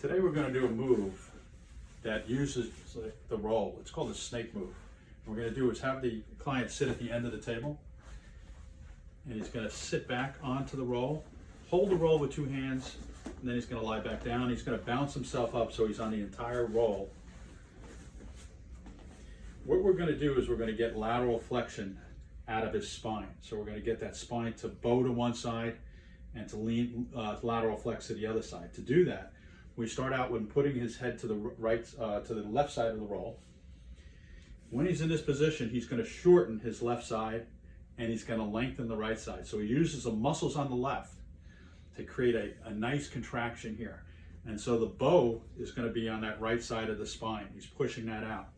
Today we're going to do a move that uses the roll. It's called a snake move. What we're going to do is have the client sit at the end of the table, and he's going to sit back onto the roll, hold the roll with two hands, and then he's going to lie back down. He's going to bounce himself up so he's on the entire roll. What we're going to do is we're going to get lateral flexion out of his spine. So we're going to get that spine to bow to one side and to lean lateral flex to the other side. To do that, we start out with putting his head to the right, to the left side of the roll. When he's in this position, he's going to shorten his left side and he's going to lengthen the right side. So he uses the muscles on the left to create a nice contraction here. And so the bow is going to be on that right side of the spine. He's pushing that out.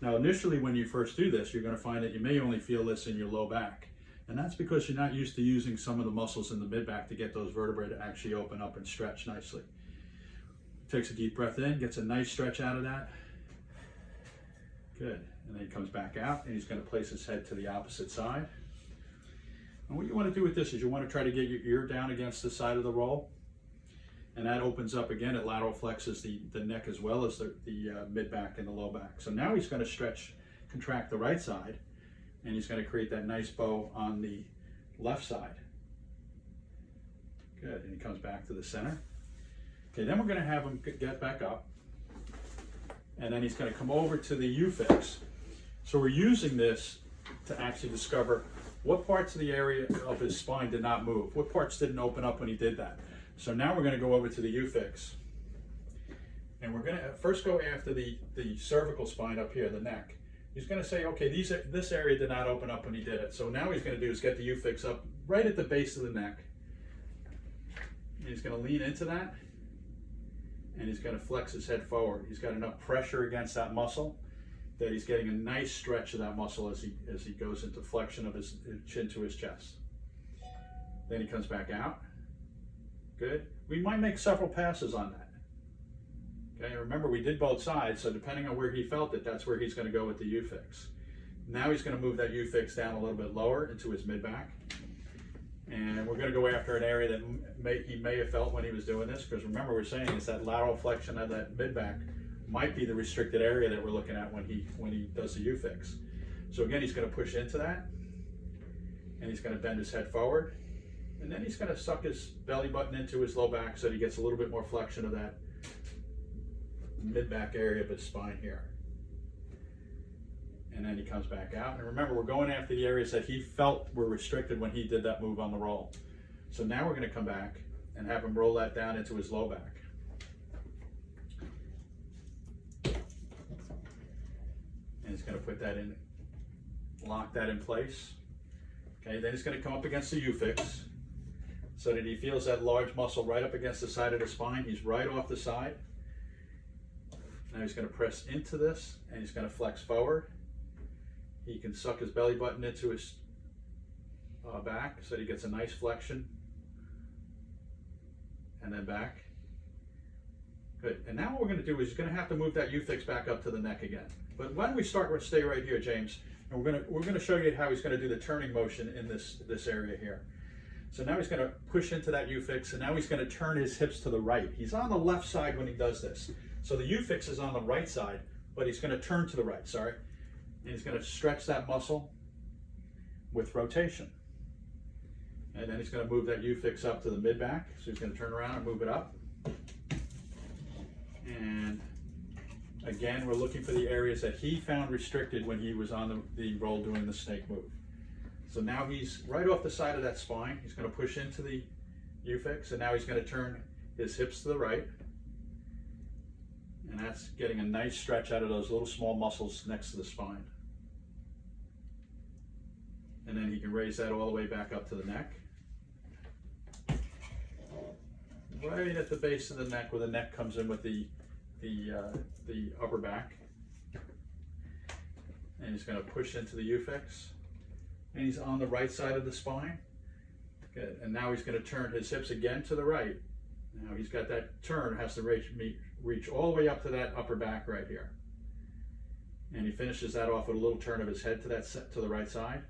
Now, initially, when you first do this, you're going to find that you may only feel this in your low back. And that's because you're not used to using some of the muscles in the mid-back to get those vertebrae to actually open up and stretch nicely. Takes a deep breath in, gets a nice stretch out of that. Good. And then he comes back out, and he's going to place his head to the opposite side. And what you want to do with this is you want to try to get your ear down against the side of the roll. And that opens up again, it lateral flexes the neck as well as the mid-back and the low back. So now he's going to contract the right side, and he's going to create that nice bow on the left side. Good, and he comes back to the center. Okay, then we're going to have him get back up, and then he's going to come over to the U-fix. So we're using this to actually discover what parts of the area of his spine did not move, what parts didn't open up when he did that. So now we're going to go over to the U-fix, and we're going to first go after the cervical spine up here, the neck. He's going to say, okay, this area did not open up when he did it. So now what he's going to do is get the U-fix up right at the base of the neck. And he's going to lean into that, and he's going to flex his head forward. He's got enough pressure against that muscle that he's getting a nice stretch of that muscle as he goes into flexion of his chin to his chest. Then he comes back out. Good. We might make several passes on that. Okay, remember we did both sides, so depending on where he felt it, that's where he's going to go with the U-fix. Now he's going to move that U-fix down a little bit lower into his mid-back. And we're going to go after an area that he may have felt when he was doing this, because remember we're saying is that lateral flexion of that mid-back might be the restricted area that we're looking at when he does the U-fix. So again, he's going to push into that, and he's going to bend his head forward. And then he's going to suck his belly button into his low back so that he gets a little bit more flexion of that mid-back area of his spine here. And then he comes back out. And remember, we're going after the areas that he felt were restricted when he did that move on the roll. So now we're going to come back and have him roll that down into his low back. And he's going to put that in, lock that in place. Okay, then he's going to come up against the U-fix, so that he feels that large muscle right up against the side of the spine. He's right off the side. Now he's going to press into this, and he's going to flex forward. He can suck his belly button into his back so that he gets a nice flexion. And then back. Good. And now what we're going to do is he's going to have to move that U-fix back up to the neck again. But why don't we stay right here, James, and we're going to show you how he's going to do the turning motion in this area here. So now he's going to push into that U-fix, and now he's going to turn his hips to the right. He's on the left side when he does this. So the U-fix is on the right side, but he's going to turn to the right, sorry. And he's going to stretch that muscle with rotation. And then he's going to move that U-fix up to the mid-back. So he's going to turn around and move it up. And again, we're looking for the areas that he found restricted when he was on the roll doing the snake move. So now he's right off the side of that spine. He's going to push into the U-fix, and now he's going to turn his hips to the right. And that's getting a nice stretch out of those little small muscles next to the spine. And then he can raise that all the way back up to the neck. Right at the base of the neck, where the neck comes in with the upper back. And he's going to push into the U-fix. And he's on the right side of the spine. Good. And now he's going to turn his hips again to the right. Now he's got that turn, has to reach all the way up to that upper back right here. And he finishes that off with a little turn of his head to the right side.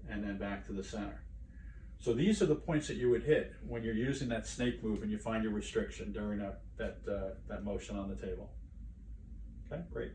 And then back to the center. So these are the points that you would hit when you're using that snake move and you find your restriction during that motion on the table. Okay, great.